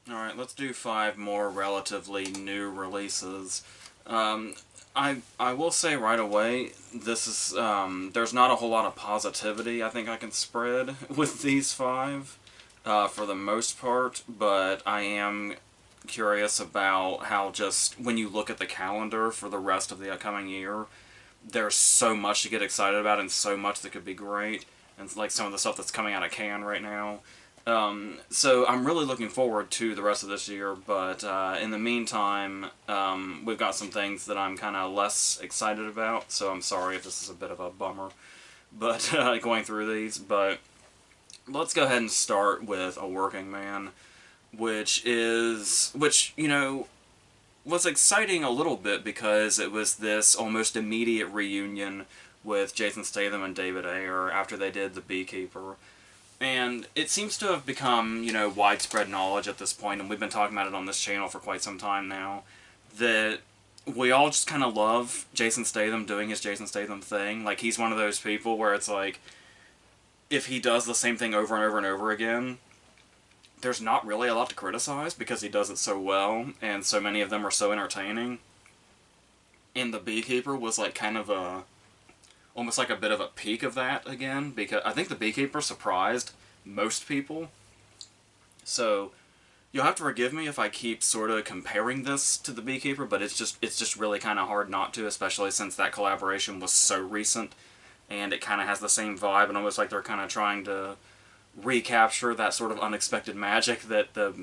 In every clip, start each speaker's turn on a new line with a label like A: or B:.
A: Alright, let's do 5 more relatively new releases. I will say right away, this is, there's not a whole lot of positivity I think I can spread with these 5, for the most part, but I am curious about how just, when you look at the calendar for the rest of the upcoming year, there's so much to get excited about and so much that could be great, and like some of the stuff that's coming out of Cannes right now. So I'm really looking forward to the rest of this year, but in the meantime, we've got some things that I'm kind of less excited about, so I'm sorry if this is a bit of a bummer, but going through these, but let's go ahead and start with A Working Man, which was exciting a little bit because it was this almost immediate reunion with Jason Statham and David Ayer after they did The Beekeeper. And it seems to have become, widespread knowledge at this point, and we've been talking about it on this channel for quite some time now, that we all just kind of love Jason Statham doing his Jason Statham thing. Like, he's one of those people where it's like, if he does the same thing over and over and over again, there's not really a lot to criticize because he does it so well, and so many of them are so entertaining. And The Beekeeper was like kind of almost like a bit of a peak of that again, because I think The Beekeeper surprised most people. So you'll have to forgive me if I keep sort of comparing this to The Beekeeper, but it's just really kind of hard not to, especially since that collaboration was so recent, and it kind of has the same vibe, and almost like they're kind of trying to recapture that sort of unexpected magic that the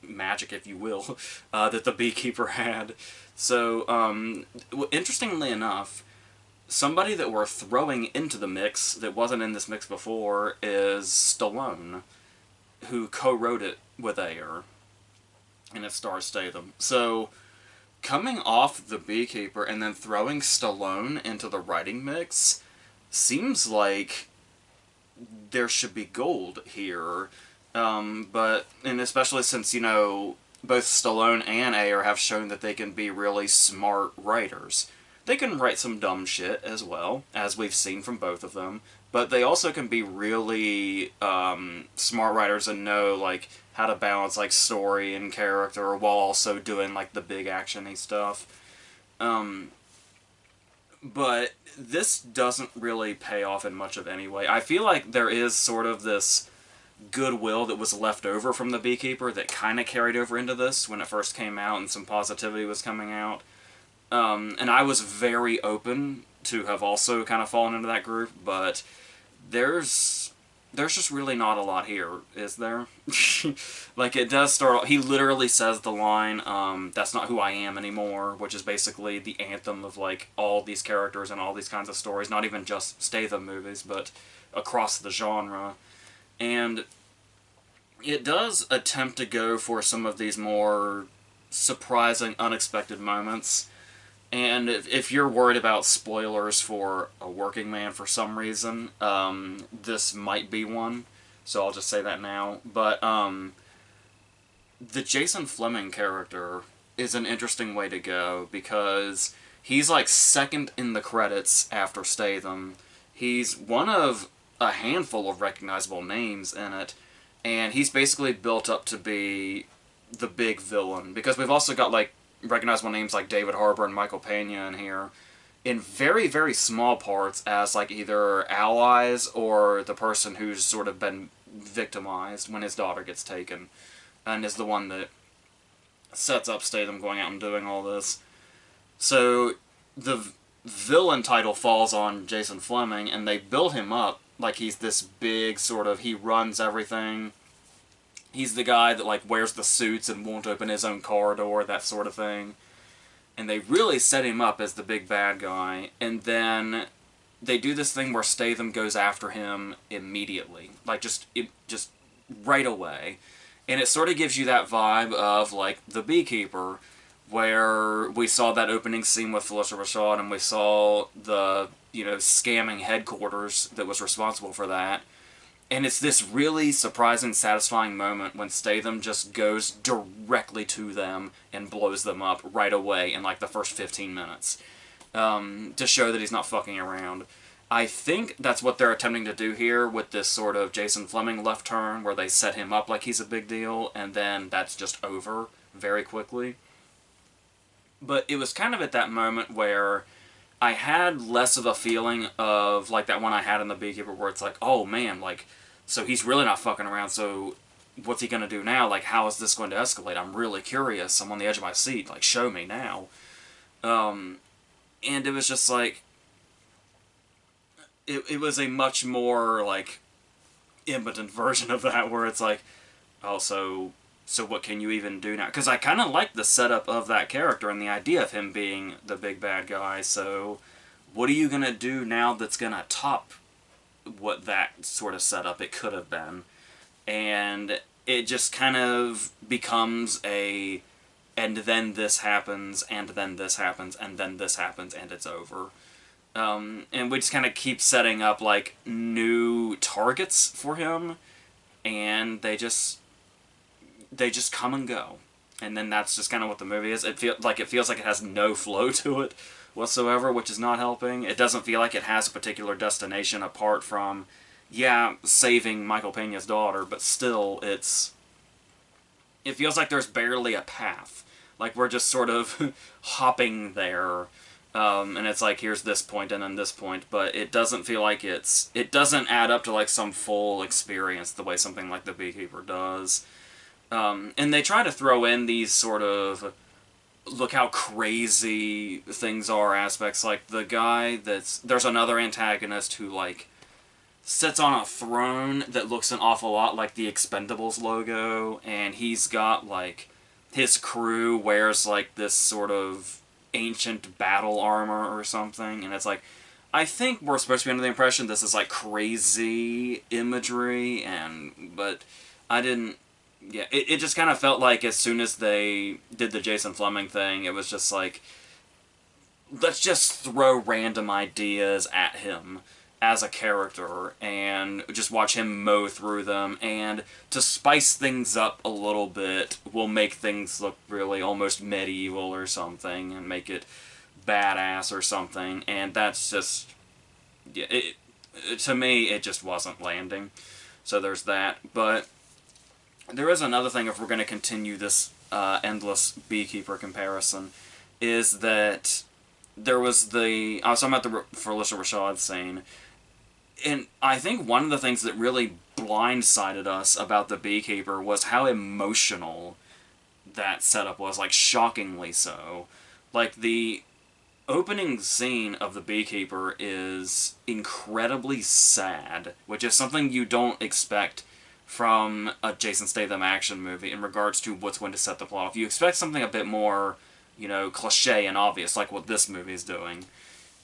A: magic, if you will, that The Beekeeper had. So, interestingly enough, somebody that we're throwing into the mix that wasn't in this mix before is Stallone, who co-wrote it with Ayer, and it stars Statham. So, coming off The Beekeeper and then throwing Stallone into the writing mix seems like there should be gold here. And especially since, both Stallone and Ayer have shown that they can be really smart writers. They can write some dumb shit as well, as we've seen from both of them, but they also can be really smart writers and know, like, how to balance, like, story and character while also doing, like, the big actiony stuff. But this doesn't really pay off in much of any way. I feel like there is sort of this goodwill that was left over from The Beekeeper that kind of carried over into this when it first came out and some positivity was coming out. And I was very open to have also kind of fallen into that group, but there's just really not a lot here, is there? Like, it does start, he literally says the line, that's not who I am anymore, which is basically the anthem of, like, all these characters and all these kinds of stories, not even just Statham movies, but across the genre. And it does attempt to go for some of these more surprising, unexpected moments. And if you're worried about spoilers for A Working Man for some reason, this might be one. So I'll just say that now. But the Jason Fleming character is an interesting way to go because he's like second in the credits after Statham. He's one of a handful of recognizable names in it, and he's basically built up to be the big villain because we've also got like recognizable names like David Harbour and Michael Pena in here in very, very small parts as like either allies or the person who's sort of been victimized when his daughter gets taken and is the one that sets up Statham going out and doing all this. So the villain title falls on Jason Fleming, and they build him up like he's this big sort of, he runs everything. He's the guy that, like, wears the suits and won't open his own car door, that sort of thing. And they really set him up as the big bad guy. And then they do this thing where Statham goes after him immediately. Like, just right away. And it sort of gives you that vibe of, like, The Beekeeper, where we saw that opening scene with Felicia Rashad, and we saw the, scamming headquarters that was responsible for that. And it's this really surprising, satisfying moment when Statham just goes directly to them and blows them up right away in like the first 15 minutes. To show that he's not fucking around. I think that's what they're attempting to do here with this sort of Jason Fleming left turn, where they set him up like he's a big deal, and then that's just over very quickly. But it was kind of at that moment where I had less of a feeling of like that one I had in The Beekeeper, where it's like, oh man, like, so he's really not fucking around, so what's he gonna do now? Like, how is this going to escalate? I'm really curious. I'm on the edge of my seat. Like, show me now. And it was just like, it was a much more, like, impotent version of that, where it's like, oh, so what can you even do now? Because I kind of like the setup of that character and the idea of him being the big bad guy, so what are you going to do now that's going to top what that sort of setup it could have been? And it just kind of becomes a, and then this happens, and then this happens, and then this happens, and it's over. And we just kind of keep setting up, like, new targets for him, and they just come and go. And then that's just kind of what the movie is. It feels like it has no flow to it whatsoever, which is not helping. It doesn't feel like it has a particular destination apart from, yeah, saving Michael Pena's daughter, but still, it feels like there's barely a path. Like, we're just sort of hopping there. And it's like, here's this point and then this point, but it doesn't feel like it doesn't add up to, like, some full experience the way something like The Beekeeper does. And they try to throw in these sort of, look how crazy things are aspects, like the guy there's another antagonist who, like, sits on a throne that looks an awful lot like the Expendables logo, and he's got, like, his crew wears, like, this sort of ancient battle armor or something, and it's like, I think we're supposed to be under the impression this is, like, crazy imagery, but I didn't, yeah, it just kind of felt like as soon as they did the Jason Fleming thing, it was just like, let's just throw random ideas at him as a character and just watch him mow through them, and to spice things up a little bit will make things look really almost medieval or something and make it badass or something, and that's just, yeah, to me it just wasn't landing. So there's that. But there is another thing, if we're going to continue this endless Beekeeper comparison, is that there was I was talking about the Phylicia Rashad scene, and I think one of the things that really blindsided us about The Beekeeper was how emotional that setup was, like, shockingly so. Like, the opening scene of The Beekeeper is incredibly sad, which is something you don't expect from a Jason Statham action movie in regards to what's going to set the plot off. You expect something a bit more, you know, cliche and obvious, like what this movie's doing.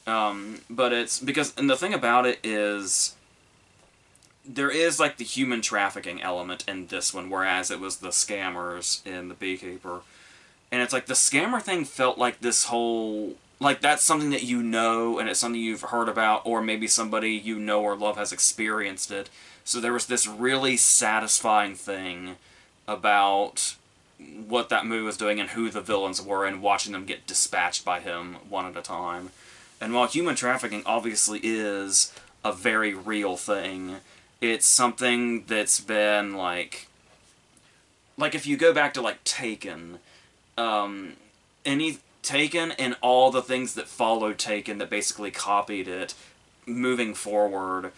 A: But it's because, and the thing about it is, there is, like, the human trafficking element in this one, whereas it was the scammers in The Beekeeper. And it's like, the scammer thing felt like this whole, like, that's something that you know, and it's something you've heard about, or maybe somebody you know or love has experienced it. So there was this really satisfying thing about what that movie was doing and who the villains were, and watching them get dispatched by him one at a time. And while human trafficking obviously is a very real thing, it's something that's been, like if you go back to, like, Taken, Taken and all the things that followed Taken that basically copied it, moving forward,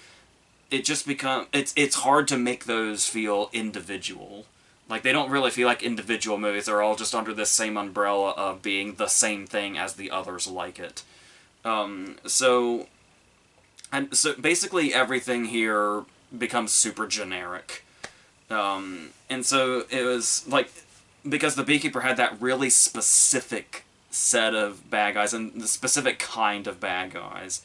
A: it just it's hard to make those feel individual. Like, they don't really feel like individual movies. They're all just under this same umbrella of being the same thing as the others like it. So basically everything here becomes super generic. And so it was, like, because The Beekeeper had that really specific set of bad guys, and the specific kind of bad guys,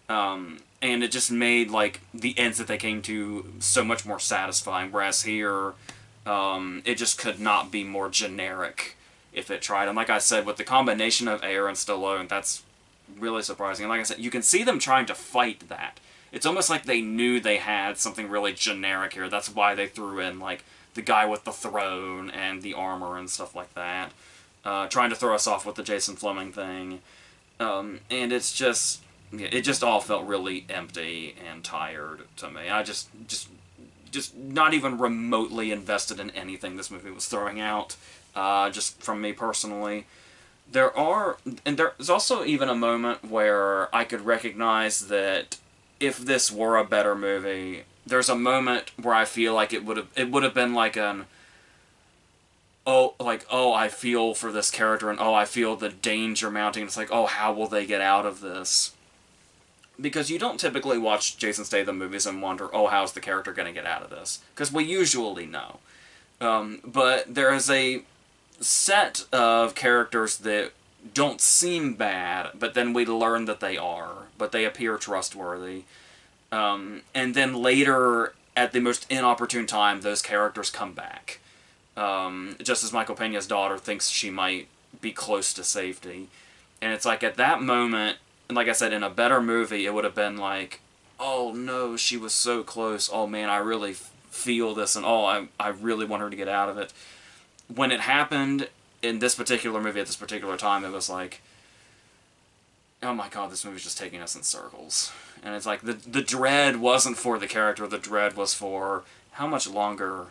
A: and it just made, like, the ends that they came to so much more satisfying, whereas here, it just could not be more generic if it tried. And like I said, with the combination of Ayer and Stallone, that's really surprising. And like I said, you can see them trying to fight that. It's almost like they knew they had something really generic here. That's why they threw in, like, the guy with the throne and the armor and stuff like that. Trying to throw us off with the Jason Fleming thing. And it's just, yeah, it just all felt really empty and tired to me. I just not even remotely invested in anything this movie was throwing out. Just from me personally, there's also even a moment where I could recognize that if this were a better movie, there's a moment where I feel like it would have been like an oh, I feel for this character, and oh, I feel the danger mounting. It's like, oh, how will they get out of this? Because you don't typically watch Jason Statham movies and wonder, oh, how's the character going to get out of this? Because we usually know. But there is a set of characters that don't seem bad, but then we learn that they are, but they appear trustworthy. And then later, at the most inopportune time, those characters come back. Just as Michael Pena's daughter thinks she might be close to safety. And it's like, at that moment, and like I said, in a better movie, it would have been like, oh no, she was so close. Oh man, I really feel this, and oh, I really want her to get out of it. When it happened in this particular movie at this particular time, it was like, oh my god, this movie's just taking us in circles. And it's like, the dread wasn't for the character, the dread was for how much longer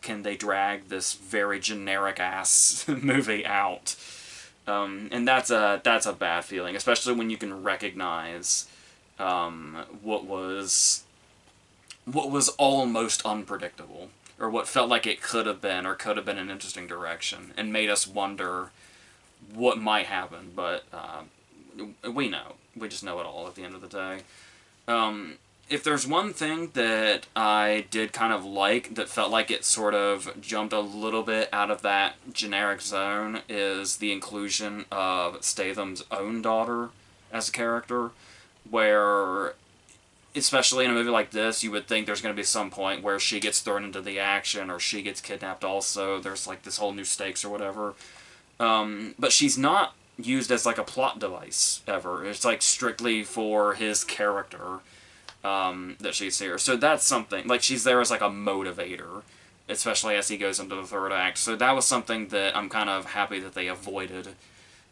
A: can they drag this very generic-ass movie out. And that's a bad feeling, especially when you can recognize what was almost unpredictable, or what felt like it could have been, or could have been an interesting direction, and made us wonder what might happen. But we know. We just know it all at the end of the day. If there's one thing that I did kind of like, that felt like it sort of jumped a little bit out of that generic zone, is the inclusion of Statham's own daughter as a character, where, especially in a movie like this, you would think there's going to be some point where she gets thrown into the action, or she gets kidnapped also. There's like this whole new stakes or whatever. But she's not used as like a plot device ever. It's like strictly for his character. That she's here. So that's something, like, she's there as like a motivator, especially as he goes into the third act. So that was something that I'm kind of happy that they avoided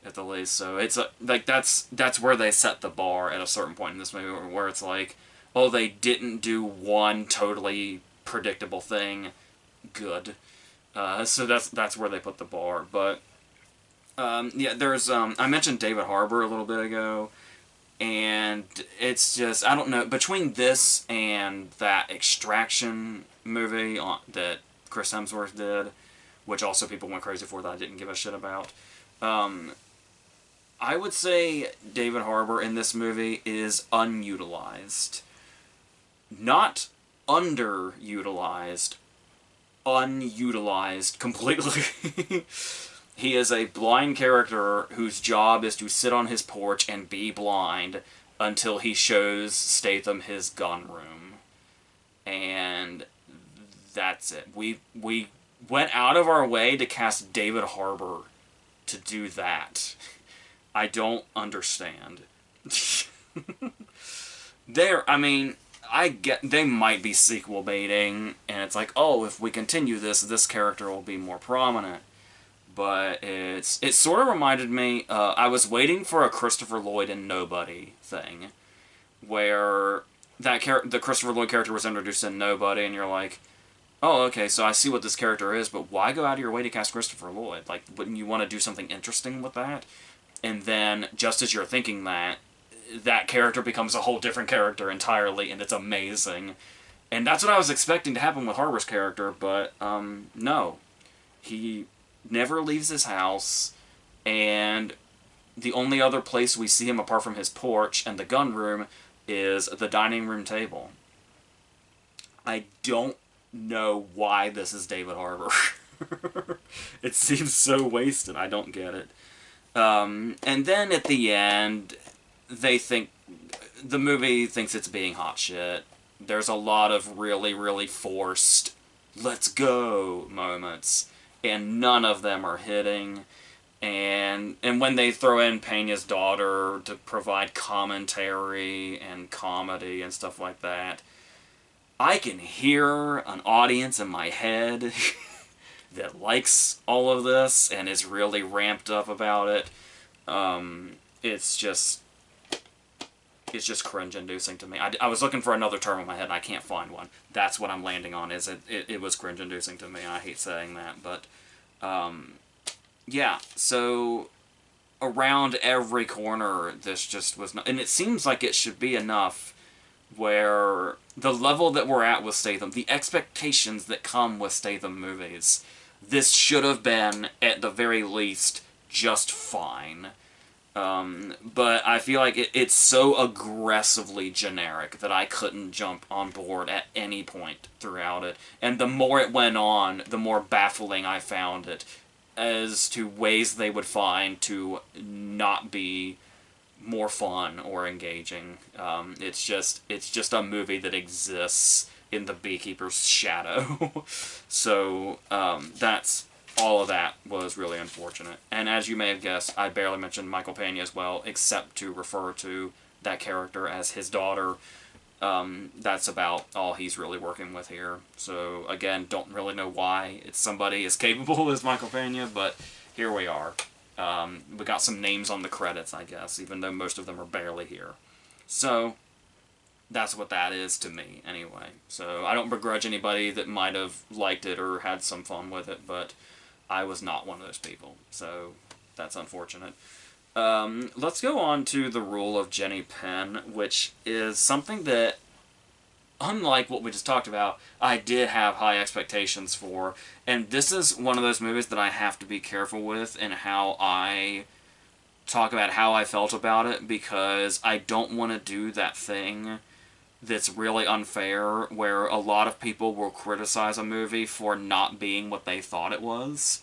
A: at the least. So it's like, that's where they set the bar at a certain point in this movie, where it's like, oh, they didn't do one totally predictable thing good. So that's where they put the bar. But yeah, there's I mentioned David Harbour a little bit ago. And it's just, I don't know, between this and that Extraction movie that Chris Hemsworth did, which also people went crazy for that I didn't give a shit about, I would say David Harbour in this movie is unutilized. Not underutilized. Unutilized completely. He is a blind character whose job is to sit on his porch and be blind until he shows Statham his gun room. And that's it. We went out of our way to cast David Harbour to do that. I don't understand. I mean, I get they might be sequel baiting, and it's like, oh, if we continue this character will be more prominent. But it sort of reminded me, I was waiting for a Christopher Lloyd and Nobody thing, where the Christopher Lloyd character was introduced in Nobody, and you're like, oh, okay, so I see what this character is, but why go out of your way to cast Christopher Lloyd? Like, wouldn't you want to do something interesting with that? And then, just as you're thinking that character becomes a whole different character entirely, and it's amazing. And that's what I was expecting to happen with Harbour's character, but, no. He never leaves his house, and the only other place we see him apart from his porch and the gun room is the dining room table. I don't know why this is David Harbour. It seems so wasted. I don't get it. And then at the end, the movie thinks it's being hot shit. There's a lot of really, really forced, let's go moments. And none of them are hitting. And when they throw in Pena's daughter to provide commentary and comedy and stuff like that, I can hear an audience in my head that likes all of this and is really ramped up about it. It's just, it's just cringe-inducing to me. I was looking for another term in my head, and I can't find one. That's what I'm landing on, is it was cringe-inducing to me, and I hate saying that, but, yeah, so around every corner, this just was not, and it seems like it should be enough where the level that we're at with Statham, the expectations that come with Statham movies, this should have been, at the very least, just fine. But I feel like it's so aggressively generic that I couldn't jump on board at any point throughout it. And the more it went on, the more baffling I found it as to ways they would find to not be more fun or engaging. It's just a movie that exists in the Beekeeper's shadow. So that's all of that was really unfortunate. And as you may have guessed, I barely mentioned Michael Pena as well, except to refer to that character as his daughter. That's about all he's really working with here. So again, don't really know why it's somebody as capable as Michael Pena, but here we are. We got some names on the credits, I guess, even though most of them are barely here. So that's what that is to me, anyway. So I don't begrudge anybody that might have liked it or had some fun with it, but I was not one of those people. So that's unfortunate. Let's go on to The Rule of Jenny Penn, which is something that, unlike what we just talked about, I did have high expectations for. And this is one of those movies that I have to be careful with in how I talk about how I felt about it, because I don't want to do that thing that's really unfair, where a lot of people will criticize a movie for not being what they thought it was.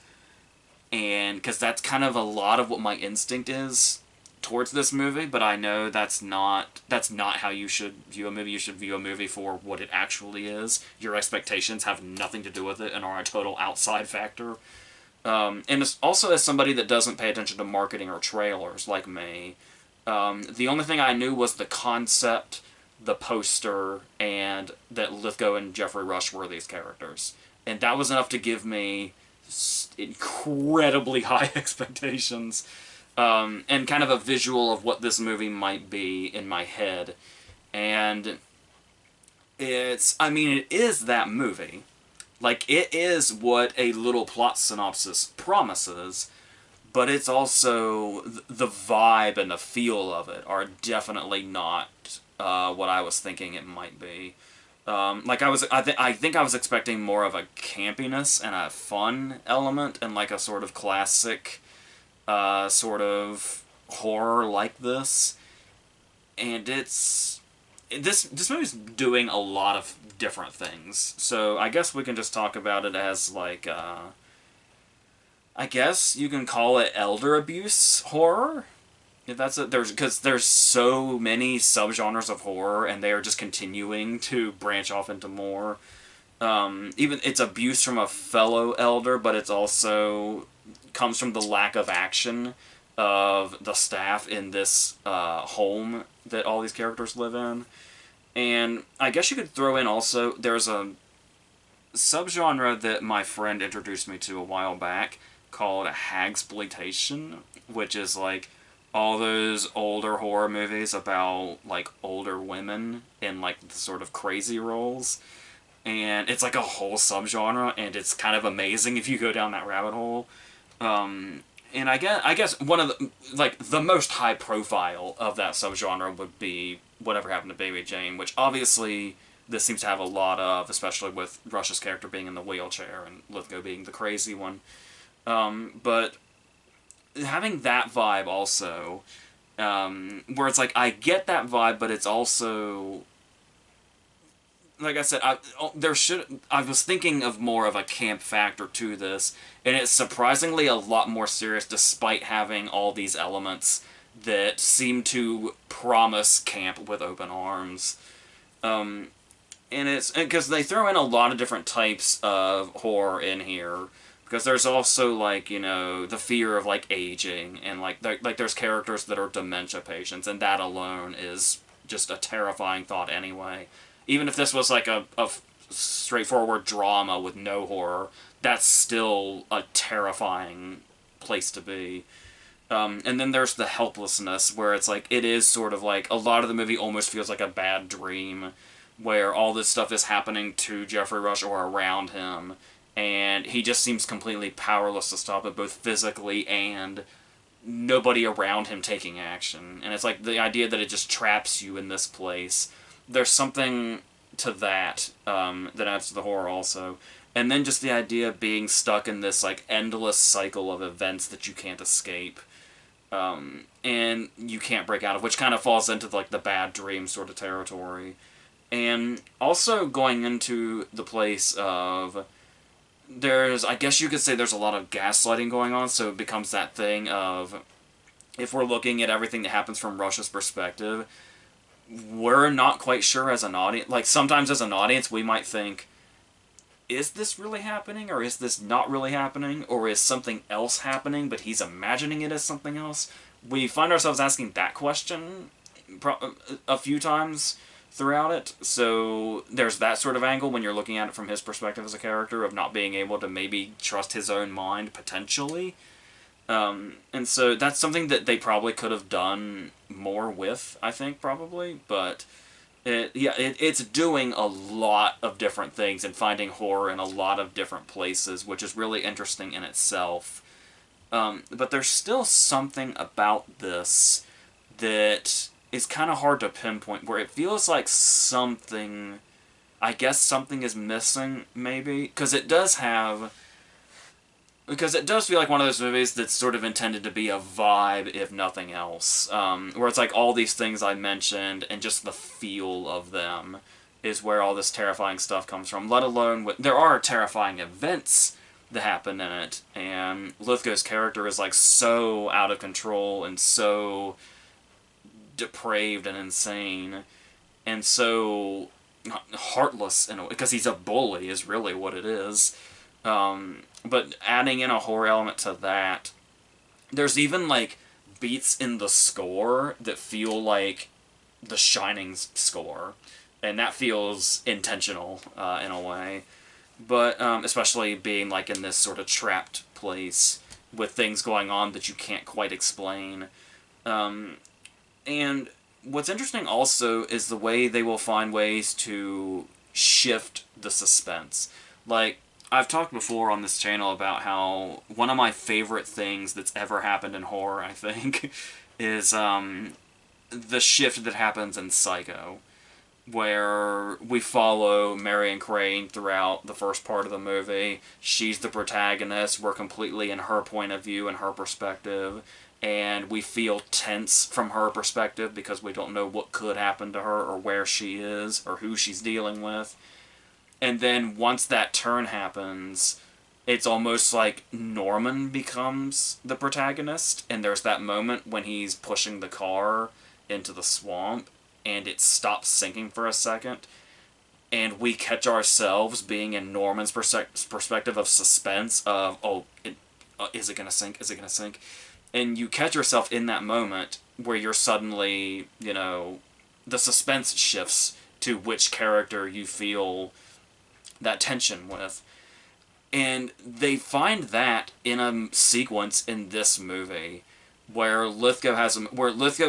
A: And because that's kind of a lot of what my instinct is towards this movie, but I know that's not how you should view a movie. You should view a movie for what it actually is. Your expectations have nothing to do with it and are a total outside factor. And it's also, as somebody that doesn't pay attention to marketing or trailers like me, the only thing I knew was the concept, the poster, and that Lithgow and Jeffrey Rush were these characters. And that was enough to give me incredibly high expectations, and kind of a visual of what this movie might be in my head. And it is that movie. Like, it is what a little plot synopsis promises, but it's also, the vibe and the feel of it are definitely not what I was thinking it might be. I think I was expecting more of a campiness and a fun element, and like a sort of classic, sort of horror like this. And this movie's doing a lot of different things. So I guess we can just talk about it as like, I guess you can call it elder abuse horror. If that's it, because there's so many subgenres of horror, and they are just continuing to branch off into more. Even it's abuse from a fellow elder, but it's also comes from the lack of action of the staff in this home that all these characters live in. And I guess you could throw in also, there's a subgenre that my friend introduced me to a while back called hagsploitation, which is like all those older horror movies about, like, older women in, like, the sort of crazy roles. And it's, like, a whole subgenre, and it's kind of amazing if you go down that rabbit hole. And I guess one of the, like, the most high profile of that subgenre would be Whatever Happened to Baby Jane, which obviously this seems to have a lot of, especially with Rush's character being in the wheelchair and Lithgow being the crazy one. But having that vibe also, where it's like, I get that vibe, but it's also, like I said, I was thinking of more of a camp factor to this, and it's surprisingly a lot more serious despite having all these elements that seem to promise camp with open arms. And it's, because they throw in a lot of different types of horror in here. Because there's also, like, you know, the fear of, like, aging, and, like, there's characters that are dementia patients, and that alone is just a terrifying thought anyway. Even if this was, like, a straightforward drama with no horror, that's still a terrifying place to be. And then there's the helplessness, where it's like, it is sort of like, a lot of the movie almost feels like a bad dream, where all this stuff is happening to Jeffrey Rush or around him, and he just seems completely powerless to stop it, both physically and nobody around him taking action. And it's like the idea that it just traps you in this place. There's something to that that adds to the horror also. And then just the idea of being stuck in this like endless cycle of events that you can't escape. And you can't break out of, which kind of falls into like the bad dream sort of territory. And also going into the place of, I guess you could say there's a lot of gaslighting going on, so it becomes that thing of, if we're looking at everything that happens from Rush's perspective, we're not quite sure as an audience. Like, sometimes as an audience, we might think, is this really happening, or is this not really happening, or is something else happening, but he's imagining it as something else? We find ourselves asking that question a few times throughout it, so there's that sort of angle when you're looking at it from his perspective as a character, of not being able to maybe trust his own mind, potentially. And so that's something that they probably could have done more with, I think, probably, but it's doing a lot of different things and finding horror in a lot of different places, which is really interesting in itself. But there's still something about this that is kind of hard to pinpoint, where it feels like something, I guess something is missing, maybe, because it does feel like one of those movies that's sort of intended to be a vibe, if nothing else. Where it's like all these things I mentioned, and just the feel of them is where all this terrifying stuff comes from. Let alone, there are terrifying events that happen in it, and Lithgow's character is like so out of control, and so depraved and insane, and so heartless, in a way, because he's a bully, is really what it is. But adding in a horror element to that, there's even like beats in the score that feel like the Shining's score, and that feels intentional in a way. But especially being like in this sort of trapped place with things going on that you can't quite explain. And what's interesting also is the way they will find ways to shift the suspense. Like, I've talked before on this channel about how one of my favorite things that's ever happened in horror, I think, is the shift that happens in Psycho, where we follow Marion Crane throughout the first part of the movie. She's the protagonist. We're completely in her point of view and her perspective, and we feel tense from her perspective because we don't know what could happen to her or where she is or who she's dealing with. And then once that turn happens, it's almost like Norman becomes the protagonist, and there's that moment when he's pushing the car into the swamp, and it stops sinking for a second, and we catch ourselves being in Norman's perspective of suspense of, is it gonna sink? Is it gonna sink? And you catch yourself in that moment where you're suddenly, the suspense shifts to which character you feel that tension with. And they find that in a sequence in this movie where Lithgow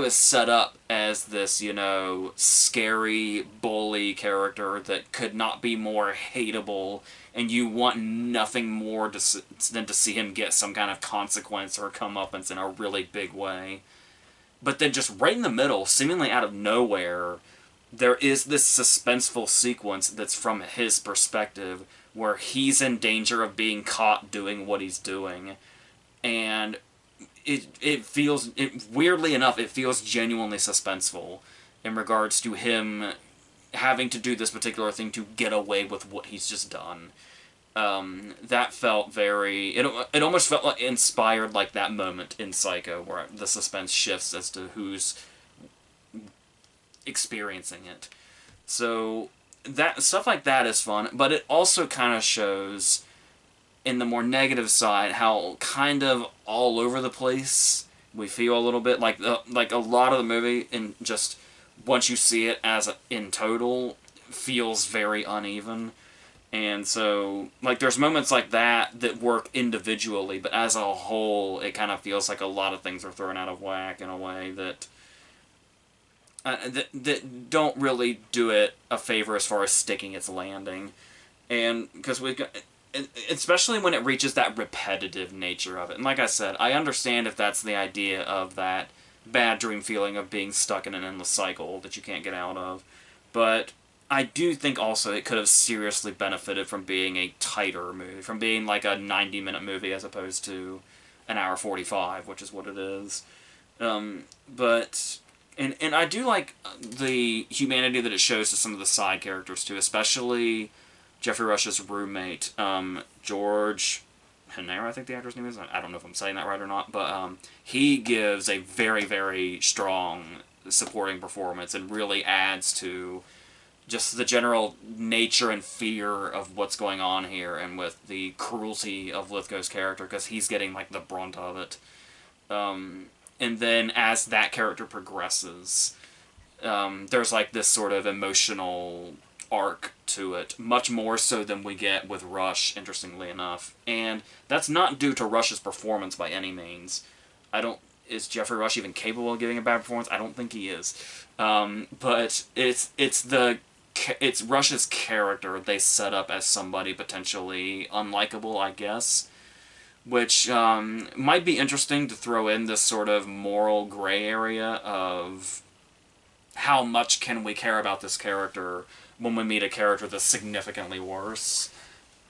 A: is set up as this, scary bully character that could not be more hateable, and you want nothing more than to see him get some kind of consequence or comeuppance in a really big way. But then just right in the middle, seemingly out of nowhere, there is this suspenseful sequence that's from his perspective, where he's in danger of being caught doing what he's doing. And weirdly enough, it feels genuinely suspenseful in regards to him having to do this particular thing to get away with what he's just done. That felt it almost felt like inspired like that moment in Psycho, where the suspense shifts as to who's experiencing it. So that stuff like that is fun, but it also kind of shows, in the more negative side, how kind of all over the place we feel a little bit. Like a lot of the movie, and just once you see it in total, feels very uneven. And so, like, there's moments like that that work individually, but as a whole, it kind of feels like a lot of things are thrown out of whack in a way that don't really do it a favor as far as sticking its landing. And because we've got, especially when it reaches that repetitive nature of it. And like I said, I understand if that's the idea of that bad dream feeling of being stuck in an endless cycle that you can't get out of. But I do think also it could have seriously benefited from being a tighter movie, from being like a 90-minute movie as opposed to an hour 45, which is what it is. But and I do like the humanity that it shows to some of the side characters too, especially Jeffrey Rush's roommate, George Henner, I think the actor's name is. I don't know if I'm saying that right or not, but he gives a very, very strong supporting performance and really adds to just the general nature and fear of what's going on here, and with the cruelty of Lithgow's character, because he's getting like the brunt of it. And then as that character progresses, there's like this sort of emotional arc to it, much more so than we get with Rush, interestingly enough. And that's not due to Rush's performance by any means. I don't. Is Jeffrey Rush even capable of giving a bad performance? I don't think he is. But it's Rush's character they set up as somebody potentially unlikable, I guess, which might be interesting to throw in this sort of moral gray area of how much can we care about this character when we meet a character that's significantly worse.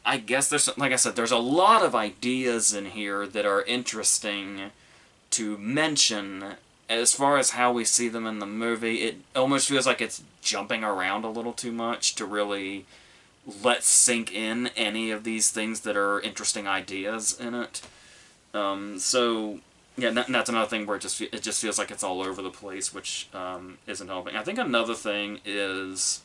A: I guess there's, like I said, there's a lot of ideas in here that are interesting to mention. As far as how we see them in the movie, it almost feels like it's jumping around a little too much to really let sink in any of these things that are interesting ideas in it. So, yeah, that's another thing where it just feels like it's all over the place, which isn't helping. I think another thing is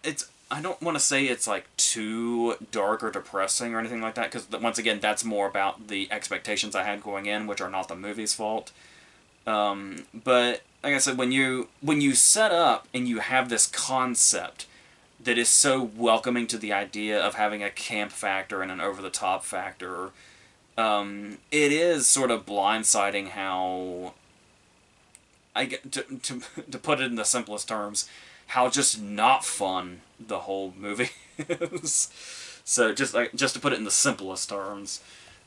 A: it's I don't want to say it's like too dark or depressing or anything like that, because once again, that's more about the expectations I had going in, which are not the movie's fault. But like I said, when you set up and you have this concept that is so welcoming to the idea of having a camp factor and an over-the-top factor, it is sort of blindsiding how, I get to put it in the simplest terms, how just not fun the whole movie is. So just to put it in the simplest terms,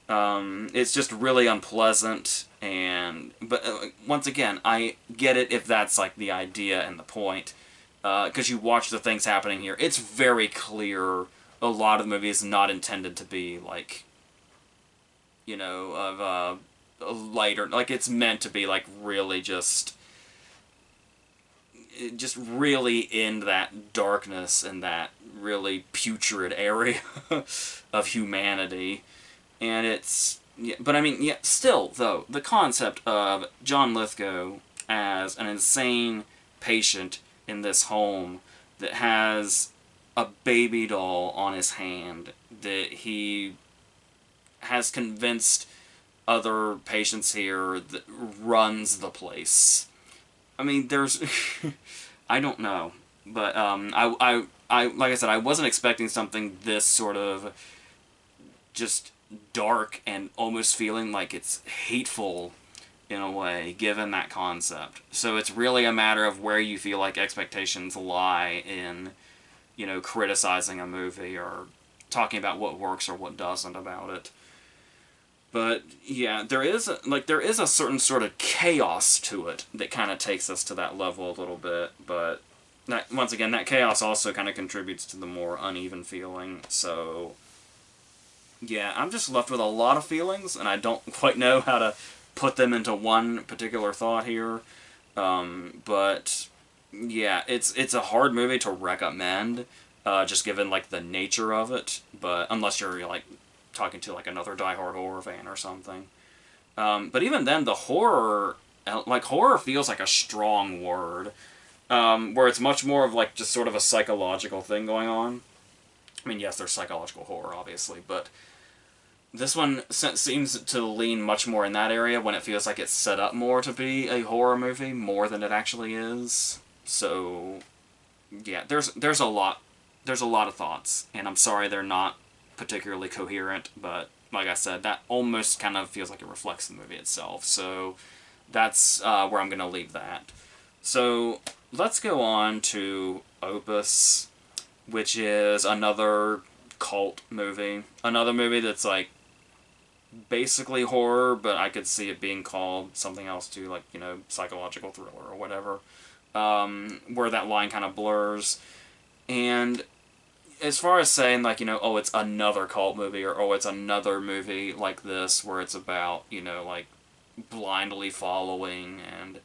A: it's just really unpleasant. But once again, I get it if that's like the idea and the point, because you watch the things happening here. It's very clear a lot of the movie is not intended to be like, of a lighter, like it's meant to be like really just really in that darkness and that really putrid area of humanity. And it's, yeah, but I mean, yeah, still though, the concept of John Lithgow as an insane patient in this home that has a baby doll on his hand that he has convinced other patients here that runs the place. I mean, there's, I don't know, but I like I said, I wasn't expecting something this sort of just dark and almost feeling like it's hateful in a way, given that concept. So it's really a matter of where you feel like expectations lie in, criticizing a movie or talking about what works or what doesn't about it. But yeah, there is a certain sort of chaos to it that kind of takes us to that level a little bit. But once again, that chaos also kind of contributes to the more uneven feeling. So yeah, I'm just left with a lot of feelings, and I don't quite know how to put them into one particular thought here. But yeah, it's a hard movie to recommend, just given like the nature of it. But unless you're like talking to like another diehard horror fan or something. But even then, the horror feels like a strong word, where it's much more of like just sort of a psychological thing going on. I mean, yes, there's psychological horror, obviously, but this one seems to lean much more in that area when it feels like it's set up more to be a horror movie, more than it actually is. So, yeah, there's a lot there's a lot of thoughts, and I'm sorry they're not particularly coherent, but like I said, that almost kind of feels like it reflects the movie itself. So that's where I'm going to leave that. So let's go on to Opus, which is another cult movie. Another movie that's like basically horror, but I could see it being called something else too, like, you know, psychological thriller or whatever, where that line kind of blurs. And as far as saying, like, you know, oh, it's another cult movie, or oh, it's another movie like this where it's about, you know, like, blindly following and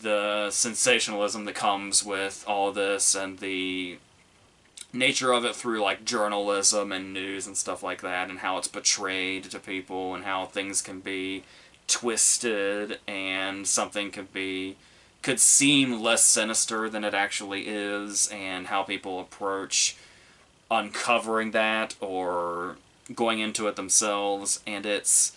A: the sensationalism that comes with all this and the nature of it through like journalism and news and stuff like that, and how it's portrayed to people and how things can be twisted and something could seem less sinister than it actually is, and how people approach uncovering that or going into it themselves. And there's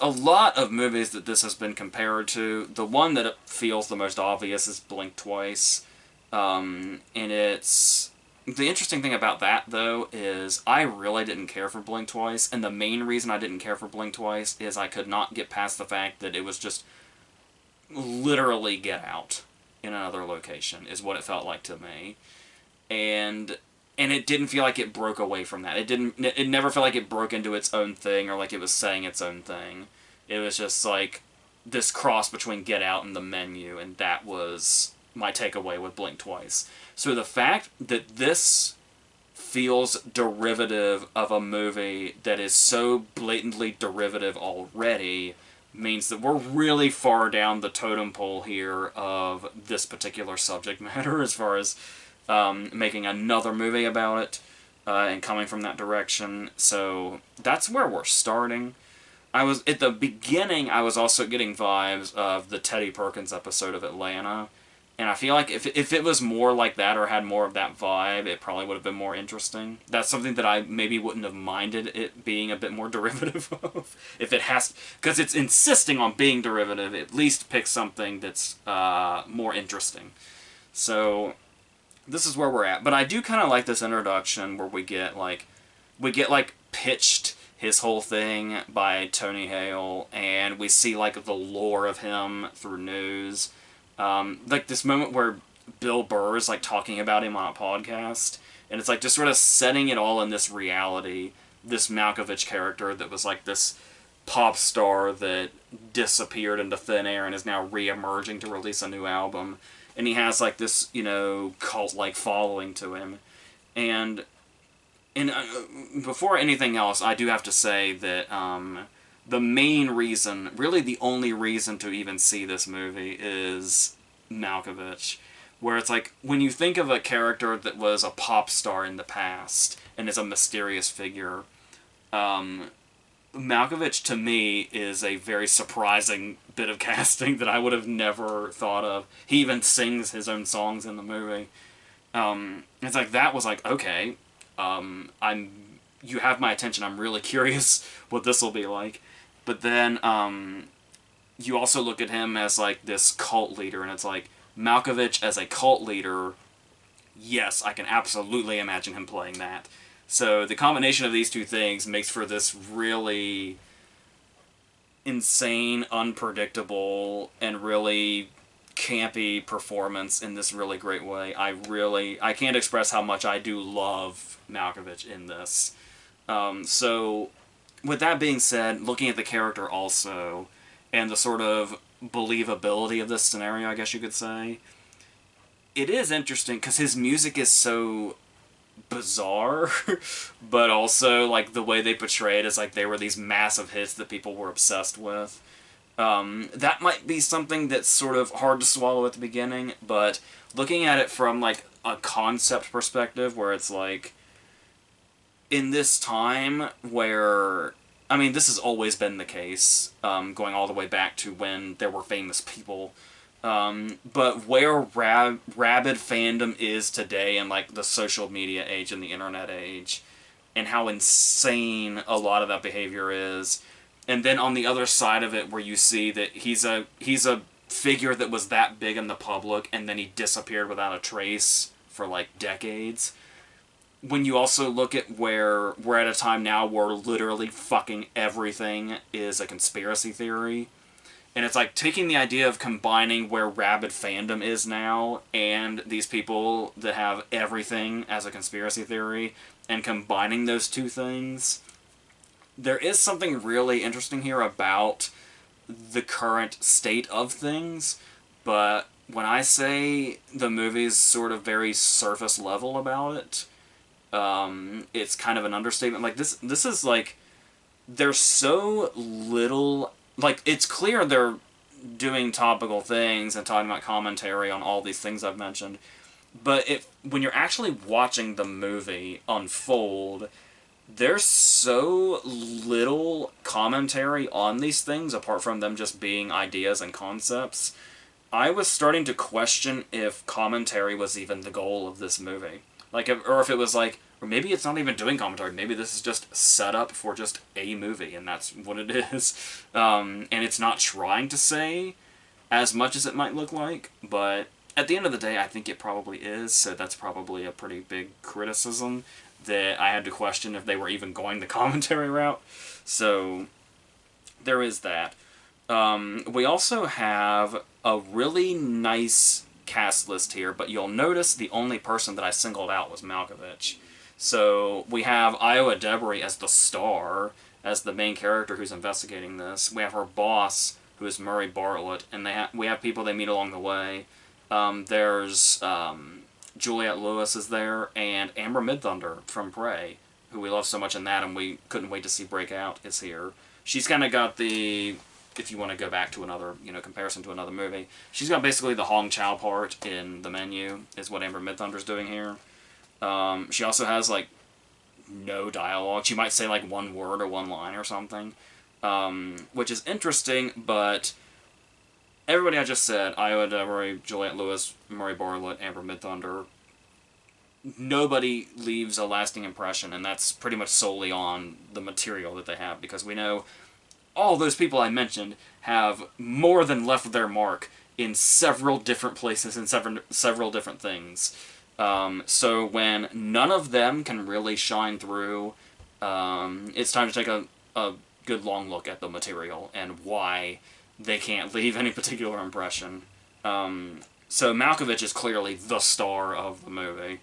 A: a lot of movies that this has been compared to. The one that feels the most obvious is Blink Twice. And it's... The interesting thing about that, though, is I really didn't care for Blink Twice, and the main reason I didn't care for Blink Twice is I could not get past the fact that it was just literally Get Out in another location, is what it felt like to me. And it didn't feel like it broke away from that. It never felt like it broke into its own thing, or like it was saying its own thing. It was just like this cross between Get Out and The Menu, and that was my takeaway with Blink Twice. So the fact that this feels derivative of a movie that is so blatantly derivative already means that we're really far down the totem pole here of this particular subject matter as far as making another movie about it and coming from that direction. So that's where we're starting. At the beginning, I was also getting vibes of the Teddy Perkins episode of Atlanta. And I feel like if it was more like that or had more of that vibe, it probably would have been more interesting. That's something that I maybe wouldn't have minded it being a bit more derivative of. If it has... Because it's insisting on being derivative, at least pick something that's more interesting. So this is where we're at. But I do kind of like this introduction where we get pitched his whole thing by Tony Hale, and we see like the lore of him through news. Like this moment where Bill Burr is like talking about him on a podcast, and it's like just sort of setting it all in this reality, this Malkovich character that was like this pop star that disappeared into thin air and is now re-emerging to release a new album, and he has like this, you know, cult-like following to him. And before anything else, I do have to say that the main reason, really the only reason to even see this movie is Malkovich. Where it's like, when you think of a character that was a pop star in the past and is a mysterious figure, Malkovich to me is a very surprising bit of casting that I would have never thought of. He even sings his own songs in the movie. It's like, that was like, okay, you have my attention, I'm really curious what this will be like. But then, you also look at him as, like, this cult leader, and it's like, Malkovich as a cult leader, yes, I can absolutely imagine him playing that. So the combination of these two things makes for this really insane, unpredictable, and really campy performance in this really great way. I can't express how much I do love Malkovich in this. So... With that being said, looking at the character also, and the sort of believability of this scenario, I guess you could say, it is interesting because his music is so bizarre, but also like the way they portray it is like they were these massive hits that people were obsessed with. That might be something that's sort of hard to swallow at the beginning, but looking at it from like a concept perspective where it's like, in this time where, I mean, this has always been the case, going all the way back to when there were famous people, but where rabid fandom is today in, like, the social media age and the internet age, and how insane a lot of that behavior is, and then on the other side of it where you see that he's a figure that was that big in the public, and then he disappeared without a trace for like decades. When you also look at where we're at a time now where literally fucking everything is a conspiracy theory. And it's like taking the idea of combining where rabid fandom is now and these people that have everything as a conspiracy theory and combining those two things. There is something really interesting here about the current state of things, but when I say the movie's sort of very surface level about it, it's kind of an understatement. Like, this is like, there's so little, like, it's clear they're doing topical things and talking about commentary on all these things I've mentioned, but when you're actually watching the movie unfold, there's so little commentary on these things apart from them just being ideas and concepts. I was starting to question if commentary was even the goal of this movie. Like, or if it was like, or maybe it's not even doing commentary. Maybe this is just set up for just a movie, and that's what it is. And it's not trying to say as much as it might look like, but at the end of the day, I think it probably is, so that's probably a pretty big criticism that I had to question if they were even going the commentary route. So, there is that. We also have a really nice cast list here, but you'll notice the only person that I singled out was Malkovich. So we have Iowa Debris as the star, as the main character who's investigating this. We have her boss, who is Murray Bartlett, and we have people they meet along the way. There's Juliette Lewis is there, and Amber Midthunder from Prey, who we love so much in that, and we couldn't wait to see break out, is here. She's kind of got the, if you want to go back to another, comparison to another movie, she's got basically the Hong Chow part in The Menu, is what Amber Midthunder's doing here. She also has, like, no dialogue. She might say, like, one word or one line or something, which is interesting, but everybody I just said, Iowa Debris, Juliette Lewis, Murray Bartlett, Amber Midthunder, nobody leaves a lasting impression, and that's pretty much solely on the material that they have, because we know all those people I mentioned have more than left their mark in several different places and several different things. So when none of them can really shine through, it's time to take a good long look at the material and why they can't leave any particular impression. So Malkovich is clearly the star of the movie.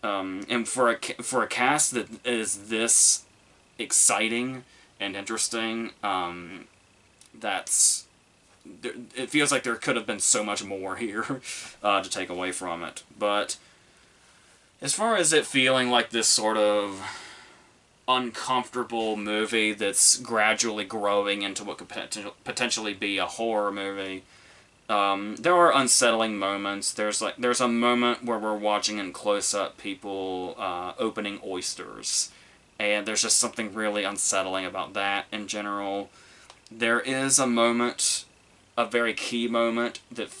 A: And for a cast that is this exciting and interesting, it feels like there could have been so much more here to take away from it. But as far as it feeling like this sort of uncomfortable movie that's gradually growing into what could potentially be a horror movie, there are unsettling moments. There's a moment where we're watching in close-up people opening oysters, and there's just something really unsettling about that in general. There is a moment, a very key moment that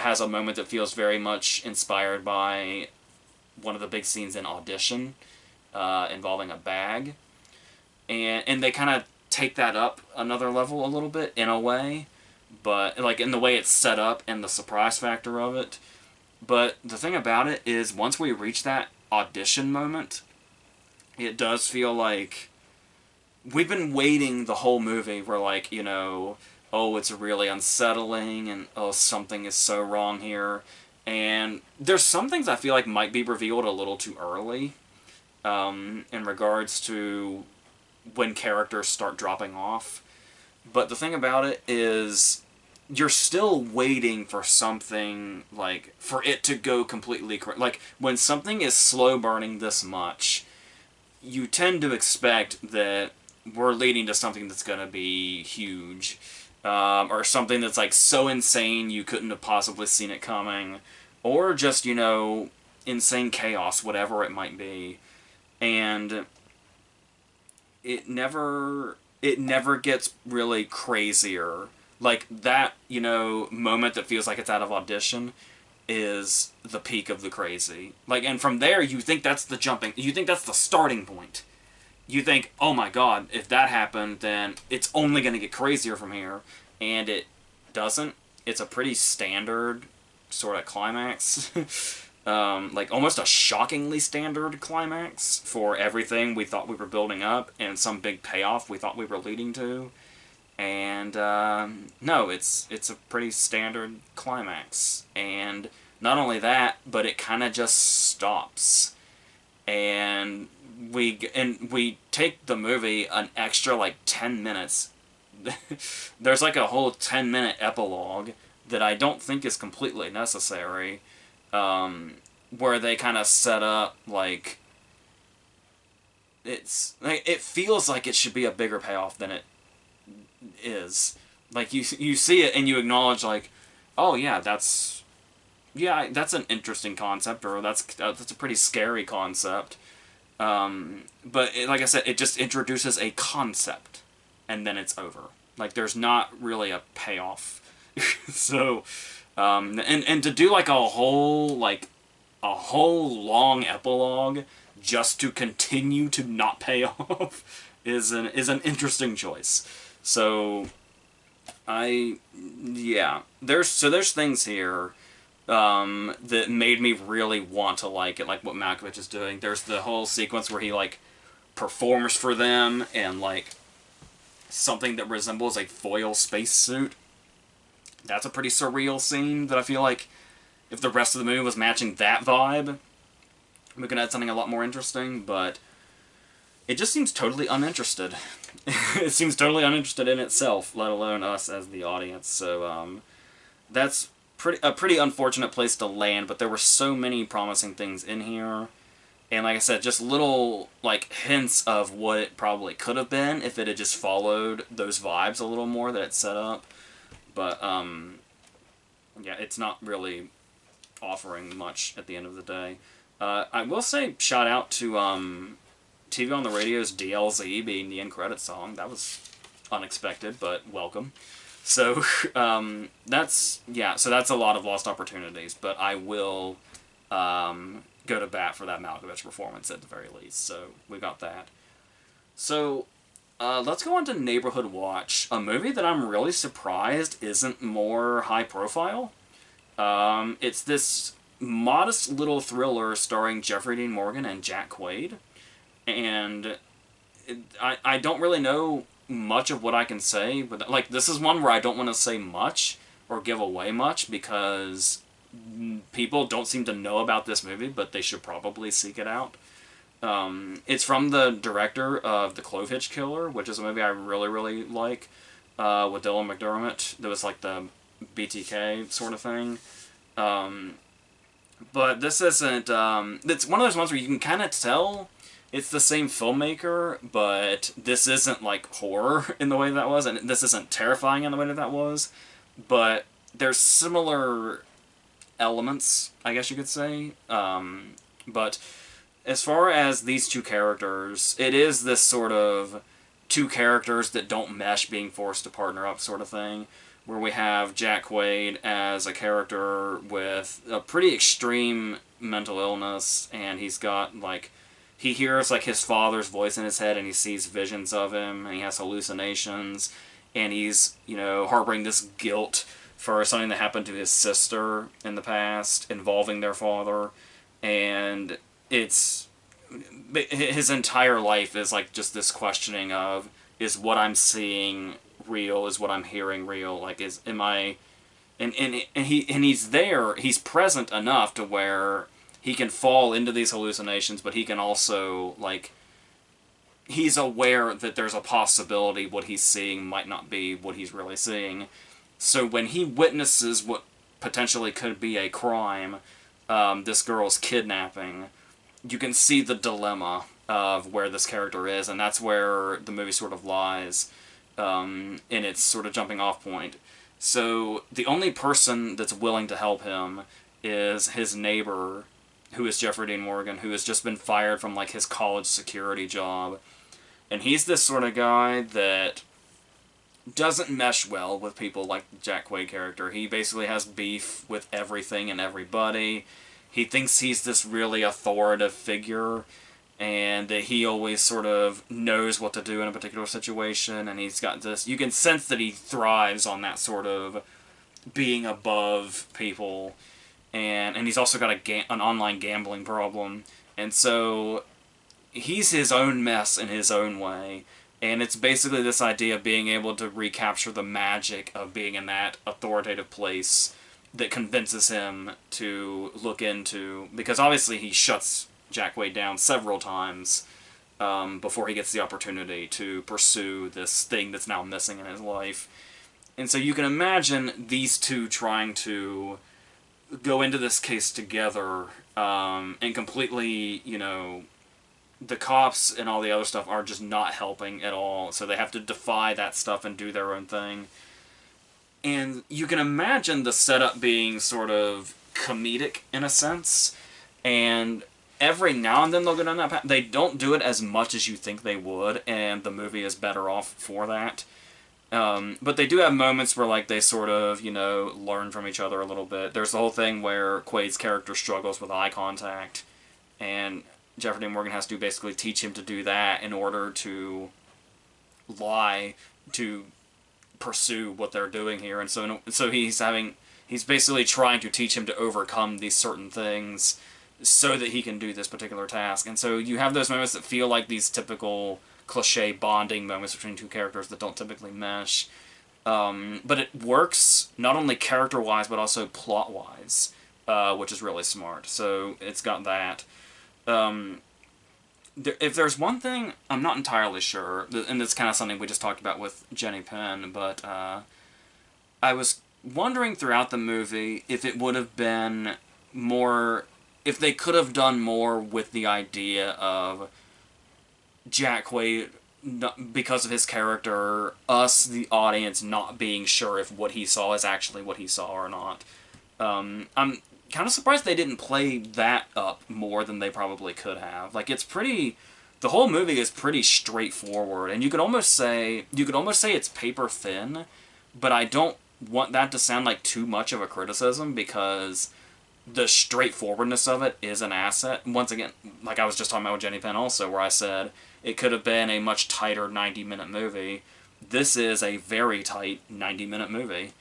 A: has a moment that feels very much inspired by one of the big scenes in Audition, involving a bag, and they kind of take that up another level a little bit in a way, but like in the way it's set up and the surprise factor of it. But the thing about it is, once we reach that audition moment, it does feel like we've been waiting the whole movie. We're like, oh, it's really unsettling, and oh, something is so wrong here. And there's some things I feel like might be revealed a little too early, in regards to when characters start dropping off. But the thing about it is, you're still waiting for something, like, for it to go completely correct. Like, when something is slow burning this much, you tend to expect that we're leading to something that's going to be huge, or something that's, like, so insane you couldn't have possibly seen it coming, or just, insane chaos, whatever it might be. And it never gets really crazier. Like, that, moment that feels like it's out of Audition is the peak of the crazy. Like, and from there, you think that's the starting point. You think, oh my god, if that happened, then it's only going to get crazier from here. And it doesn't. It's a pretty standard sort of climax. like almost a shockingly standard climax for everything we thought we were building up and some big payoff we thought we were leading to. And no, it's a pretty standard climax. And not only that, but it kind of just stops. And we take the movie an extra like 10 minutes. There's like a whole 10-minute epilogue that I don't think is completely necessary, where they kind of set up like it feels like it should be a bigger payoff than it is. Like you see it and you acknowledge like, oh yeah, that's an interesting concept, or that's a pretty scary concept. But like I said, it just introduces a concept, and then it's over. Like there's not really a payoff. So, and to do like a whole long epilogue just to continue to not pay off is an interesting choice. So, there's things here that made me really want to like it, like what Malkovich is doing. There's the whole sequence where he like performs for them in like something that resembles a foil spacesuit. That's a pretty surreal scene that I feel like if the rest of the movie was matching that vibe, we could add something a lot more interesting, but it just seems totally uninterested. It seems totally uninterested in itself, let alone us as the audience. So that's a pretty unfortunate place to land, but there were so many promising things in here. And like I said, just little like hints of what it probably could have been if it had just followed those vibes a little more that it set up. But yeah, it's not really offering much at the end of the day. I will say shout out to TV on the Radio's DLZ being the end credit song. That was unexpected, but welcome. So that's a lot of lost opportunities, but I will go to bat for that Malkovich performance at the very least. So we got that. So let's go on to Neighborhood Watch, a movie that I'm really surprised isn't more high profile. It's this modest little thriller starring Jeffrey Dean Morgan and Jack Quaid, and I don't really know much of what I can say, but like this is one where I don't want to say much or give away much because people don't seem to know about this movie, but they should probably seek it out. It's from the director of The Clove Hitch Killer, which is a movie I really, really like, with Dylan McDermott. That was like the BTK sort of thing. But this isn't, it's one of those ones where you can kind of tell it's the same filmmaker, but this isn't like horror in the way that was, and this isn't terrifying in the way that was, but there's similar elements, I guess you could say. But as far as these two characters, it is this sort of two characters that don't mesh being forced to partner up sort of thing, where we have Jack Quaid as a character with a pretty extreme mental illness, and he's got, like, he hears, like, his father's voice in his head, and he sees visions of him, and he has hallucinations, and he's, you know, harboring this guilt for something that happened to his sister in the past involving their father, and it's his entire life is like just this questioning of, is what I'm seeing real, is what I'm hearing real, like am I, and he's there, he's present enough to where he can fall into these hallucinations, but he can also, like, he's aware that there's a possibility what he's seeing might not be what he's really seeing. So when he witnesses what potentially could be a crime, this girl's kidnapping, you can see the dilemma of where this character is, and that's where the movie sort of lies in its sort of jumping off point. So the only person that's willing to help him is his neighbor, who is Jeffrey Dean Morgan, who has just been fired from like his college security job. And he's this sort of guy that doesn't mesh well with people like the Jack Quaid character. He basically has beef with everything and everybody. He thinks he's this really authoritative figure, and that he always sort of knows what to do in a particular situation, and he's got this, you can sense that he thrives on that sort of being above people, and he's also got an online gambling problem, and so he's his own mess in his own way. And it's basically this idea of being able to recapture the magic of being in that authoritative place that convinces him to look into, because obviously he shuts Jack Wade down several times before he gets the opportunity to pursue this thing that's now missing in his life. And so you can imagine these two trying to go into this case together, and completely, the cops and all the other stuff are just not helping at all, so they have to defy that stuff and do their own thing. And you can imagine the setup being sort of comedic in a sense, and every now and then they'll go down that path. They don't do it as much as you think they would, and the movie is better off for that. But they do have moments where, like, they sort of, learn from each other a little bit. There's the whole thing where Quaid's character struggles with eye contact, and Jeffrey Dean Morgan has to basically teach him to do that in order to lie, to pursue what they're doing here. And so he's basically trying to teach him to overcome these certain things so that he can do this particular task. And so you have those moments that feel like these typical cliche bonding moments between two characters that don't typically mesh. But it works not only character-wise, but also plot-wise, which is really smart. So it's got that. If there's one thing, I'm not entirely sure, and it's kind of something we just talked about with Jenny Penn, but I was wondering throughout the movie if it would have been more, if they could have done more with the idea of Jack Quaid, because of his character, us, the audience, not being sure if what he saw is actually what he saw or not. I'm kind of surprised they didn't play that up more than they probably could have. Like, the whole movie is pretty straightforward, and you could almost say it's paper thin, but I don't want that to sound like too much of a criticism, because the straightforwardness of it is an asset. Once again, like I was just talking about with Jenny Penn also, where I said it could have been a much tighter 90-minute movie. This is a very tight 90-minute movie.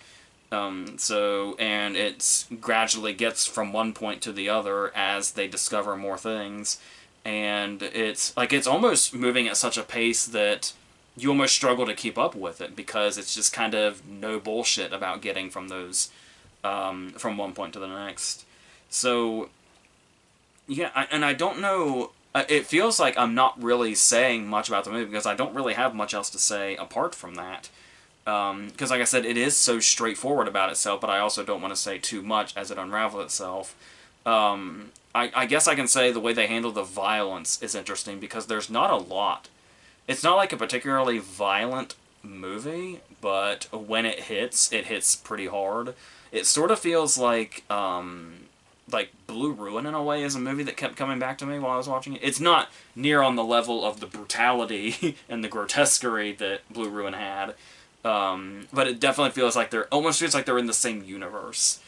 A: And it gradually gets from one point to the other as they discover more things, and it's almost moving at such a pace that you almost struggle to keep up with it, because it's just kind of no bullshit about getting from those, from one point to the next. So, yeah, I don't know, it feels like I'm not really saying much about the movie, because I don't really have much else to say apart from that. Because, like I said, it is so straightforward about itself, but I also don't want to say too much as it unravels itself. I guess I can say the way they handle the violence is interesting, because there's not a lot. It's not like a particularly violent movie, but when it hits pretty hard. It sort of feels like Blue Ruin in a way is a movie that kept coming back to me while I was watching it. It's not near on the level of the brutality and the grotesquerie that Blue Ruin had. But it definitely feels like almost feels like they're in the same universe.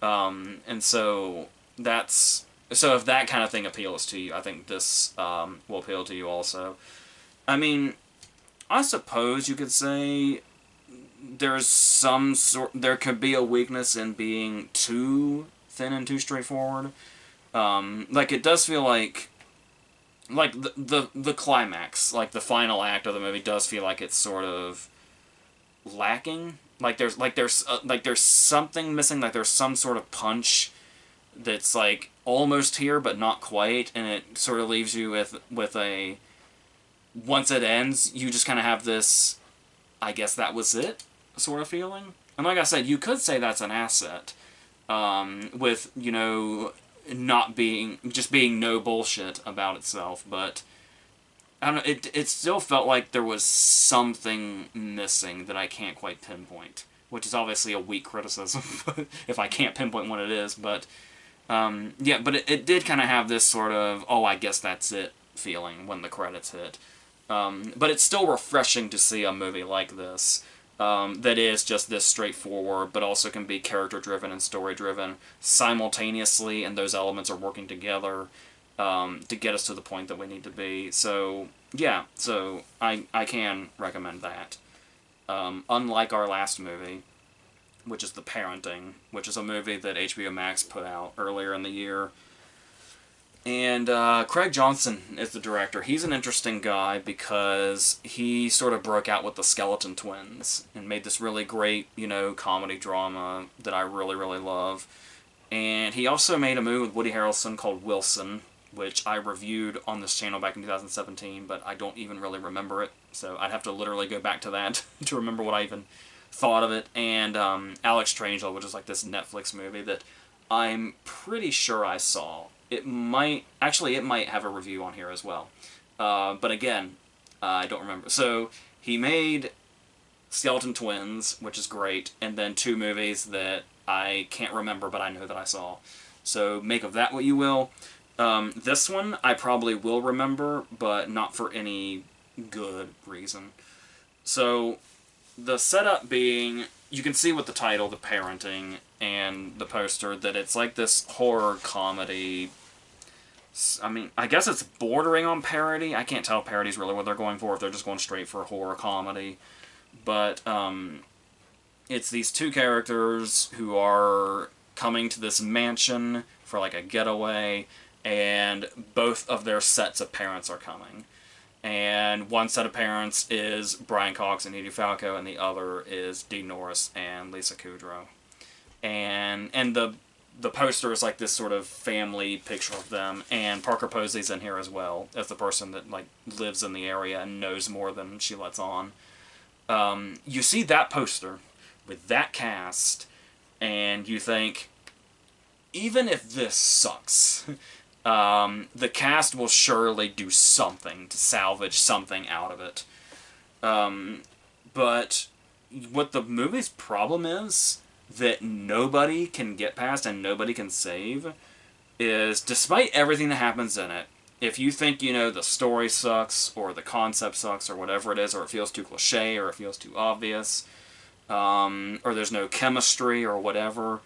A: And so if that kind of thing appeals to you, I think this will appeal to you also. I mean, I suppose you could say there could be a weakness in being too thin and too straightforward. Like, it does feel like the climax, like the final act of the movie, does feel like it's sort of lacking. There's something missing. Like, there's some sort of punch that's like almost here but not quite, and it sort of leaves you with a, once it ends, you just kind of have this, I guess that was it sort of feeling. And like I said, you could say that's an asset, with, not being no bullshit about itself, but I don't know, it still felt like there was something missing that I can't quite pinpoint, which is obviously a weak criticism if I can't pinpoint what it is, but yeah, but it did kind of have this sort of, oh, I guess that's it feeling when the credits hit. But it's still refreshing to see a movie like this, that is just this straightforward, but also can be character-driven and story-driven simultaneously, and those elements are working together to get us to the point that we need to be. So, yeah, so I can recommend that. Unlike our last movie, which is The Parenting, which is a movie that HBO Max put out earlier in the year. And Craig Johnson is the director. He's an interesting guy because he sort of broke out with the Skeleton Twins and made this really great, comedy drama that I really, really love. And he also made a movie with Woody Harrelson called Wilson, which I reviewed on this channel back in 2017, but I don't even really remember it. So I'd have to literally go back to that to remember what I even thought of it. And Alex Strangelove, which is like this Netflix movie that I'm pretty sure I saw. It might have a review on here as well. But again, I don't remember. So he made Skeleton Twins, which is great, and then 2 movies that I can't remember, but I know that I saw. So make of that what you will. This one I probably will remember, but not for any good reason. So the setup being, you can see with the title, The Parenting, and the poster, that it's like this horror comedy. I mean, I guess it's bordering on parody. I can't tell if parody's really what they're going for, if they're just going straight for a horror comedy. But it's these 2 characters who are coming to this mansion for like a getaway, and both of their sets of parents are coming. And one set of parents is Brian Cox and Edie Falco, and the other is Dean Norris and Lisa Kudrow. And the poster is like this sort of family picture of them, and Parker Posey's in here as well, as the person that like lives in the area and knows more than she lets on. You see that poster with that cast, and you think, even if this sucks, the cast will surely do something to salvage something out of it. But what the movie's problem is, that nobody can get past and nobody can save, is despite everything that happens in it, if you think, the story sucks, or the concept sucks, or whatever it is, or it feels too cliche, or it feels too obvious, or there's no chemistry, or whatever,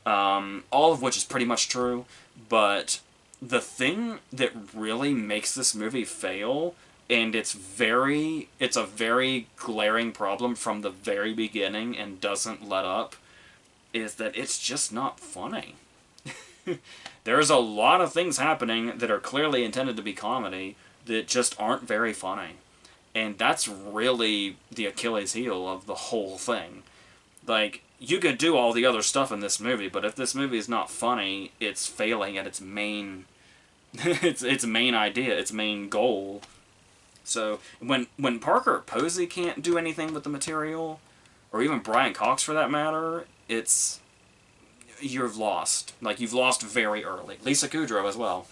A: all of which is pretty much true, but the thing that really makes this movie fail, and it's a very glaring problem from the very beginning and doesn't let up, is that it's just not funny. There's a lot of things happening that are clearly intended to be comedy that just aren't very funny. And that's really the Achilles heel of the whole thing. Like, you could do all the other stuff in this movie, but if this movie is not funny, it's failing at its main its main idea, its main goal. So when Parker Posey can't do anything with the material, or even Brian Cox for that matter, you've lost. Like, you've lost very early. Lisa Kudrow as well.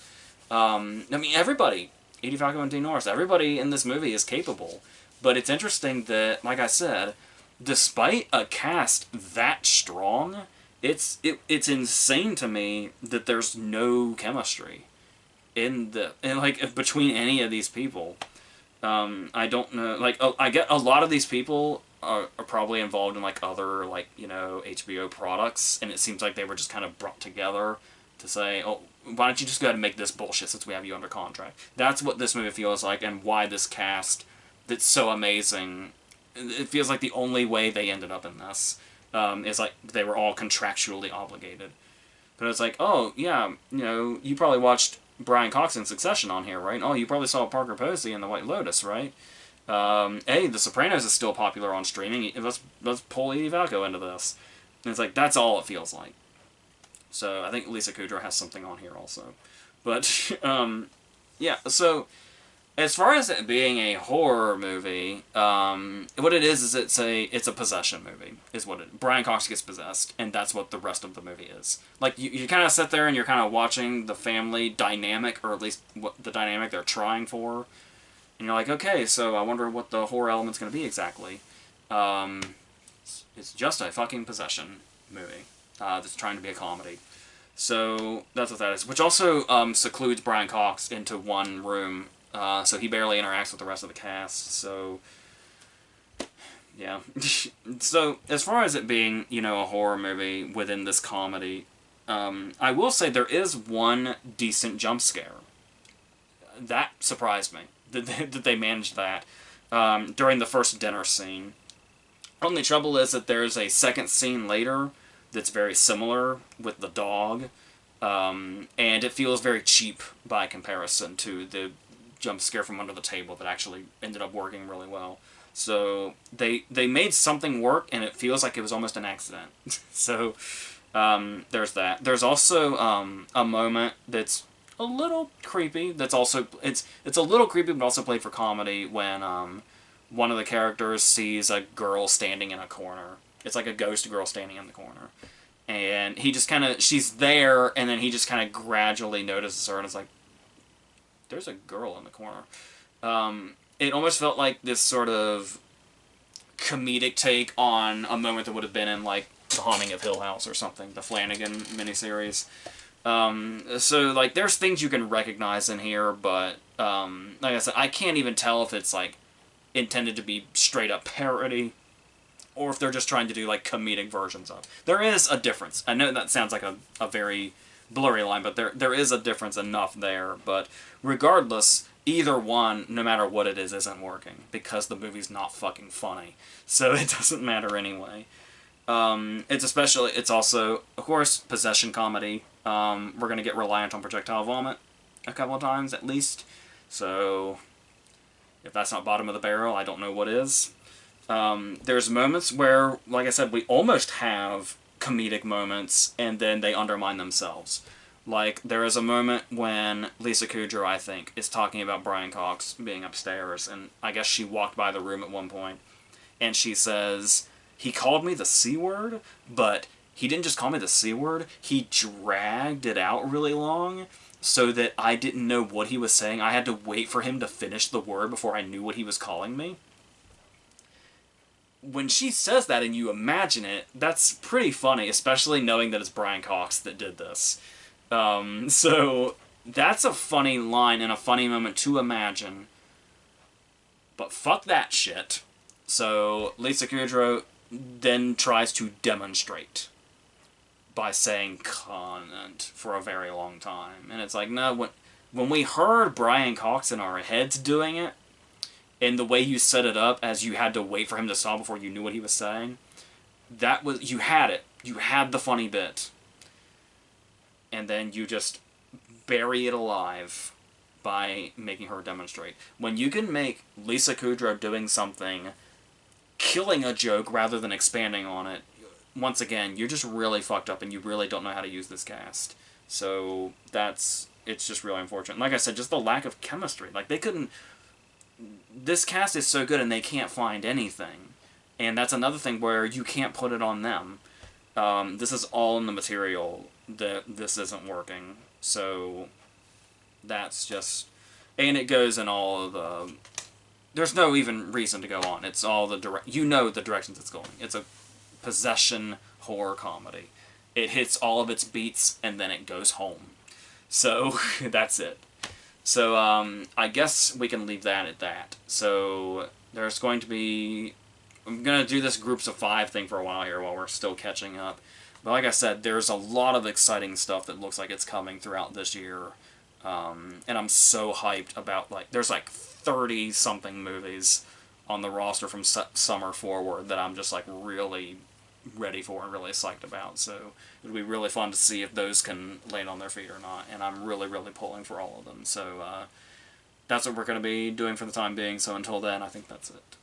A: I mean, everybody, Edie Falco and Dean Norris, everybody in this movie is capable. But it's interesting that, like I said, despite a cast that strong, it's insane to me that there's no chemistry between any of these people. I don't know. Like, I get a lot of these people are probably involved in like other HBO products, and it seems like they were just kind of brought together to say, oh, why don't you just go ahead and make this bullshit since we have you under contract. That's what this movie feels like, and why this cast that's so amazing, it feels like the only way they ended up in this is like they were all contractually obligated. But it's like, oh yeah, you probably watched Brian Cox in Succession on here, right? Oh, you probably saw Parker Posey in The White Lotus, right? Hey, The Sopranos is still popular on streaming. Let's pull Edie Falco into this. And it's like, that's all it feels like. So I think Lisa Kudrow has something on here also. But, yeah, so as far as it being a horror movie, what it is it's a possession movie, is what it. Brian Cox gets possessed, and that's what the rest of the movie is. Like, you kind of sit there and you're kind of watching the family dynamic, or at least what the dynamic they're trying for, and you're like, okay, so I wonder what the horror element's going to be exactly. It's just a fucking possession movie that's trying to be a comedy. So that's what that is. Which also secludes Brian Cox into one room, so he barely interacts with the rest of the cast. So, yeah. So, as far as it being, a horror movie within this comedy, I will say there is one decent jump scare. That surprised me, that they managed that. During the first dinner scene, Only trouble is that there's a second scene later that's very similar with the dog, and it feels very cheap by comparison to the jump scare from under the table that actually ended up working really well. So they made something work, and it feels like it was almost an accident. So there's that. There's also a moment that's a little creepy. That's also it's a little creepy, but also played for comedy when one of the characters sees a girl standing in a corner. It's like a ghost girl standing in the corner, and he just kind of she's there, and then he just kind of gradually notices her, and it's like, there's a girl in the corner. It almost felt like this sort of comedic take on a moment that would have been in like The Haunting of Hill House or something, the Flanagan miniseries. So like there's things you can recognize in here, but like I said, I can't even tell if it's like intended to be straight up parody or if they're just trying to do like comedic versions of. There is a difference. I know that sounds like a very blurry line, but there is a difference enough there. But regardless, either one, no matter what it is, isn't working because the movie's not fucking funny. So it doesn't matter anyway. It's also, of course, possession comedy. We're going to get reliant on projectile vomit a couple of times at least. So if that's not bottom of the barrel, I don't know what is. There's moments where, like I said, we almost have comedic moments and then they undermine themselves. Like, there is a moment when Lisa Kudrow, I think, is talking about Brian Cox being upstairs, and I guess she walked by the room at one point, and she says, he called me the C word, but he didn't just call me the C word, he dragged it out really long so that I didn't know what he was saying. I had to wait for him to finish the word before I knew what he was calling me. When she says that and you imagine it, that's pretty funny, especially knowing that it's Brian Cox that did this. So that's a funny line and a funny moment to imagine. But fuck that shit. So Lisa Kudrow then tries to demonstrate by saying cunt for a very long time. And it's like, no, when we heard Brian Cox in our heads doing it, and the way you set it up as you had to wait for him to stop before you knew what he was saying, that was, you had it. You had the funny bit. And then you just bury it alive by making her demonstrate. When you can make Lisa Kudrow doing something, killing a joke rather than expanding on it, once again, you're just really fucked up and you really don't know how to use this cast. So it's just really unfortunate. Like I said, just the lack of chemistry. Like, they couldn't... This cast is so good and they can't find anything. And that's another thing where you can't put it on them. This is all in the material that this isn't working. So that's just... And it goes in all of the... There's no even reason to go on. It's all the you know the directions it's going. It's a possession horror comedy. It hits all of its beats and then it goes home. So that's it. So I guess we can leave that at that. So there's going to be... I'm going to do this groups of 5 thing for a while here while we're still catching up. But like I said, there's a lot of exciting stuff that looks like it's coming throughout this year. And I'm so hyped about, like, there's like 30-something movies on the roster from summer forward that I'm just, like, really ready for and really psyched about. So it'll be really fun to see if those can land on their feet or not. And I'm really, really pulling for all of them. So that's what we're going to be doing for the time being. So until then, I think that's it.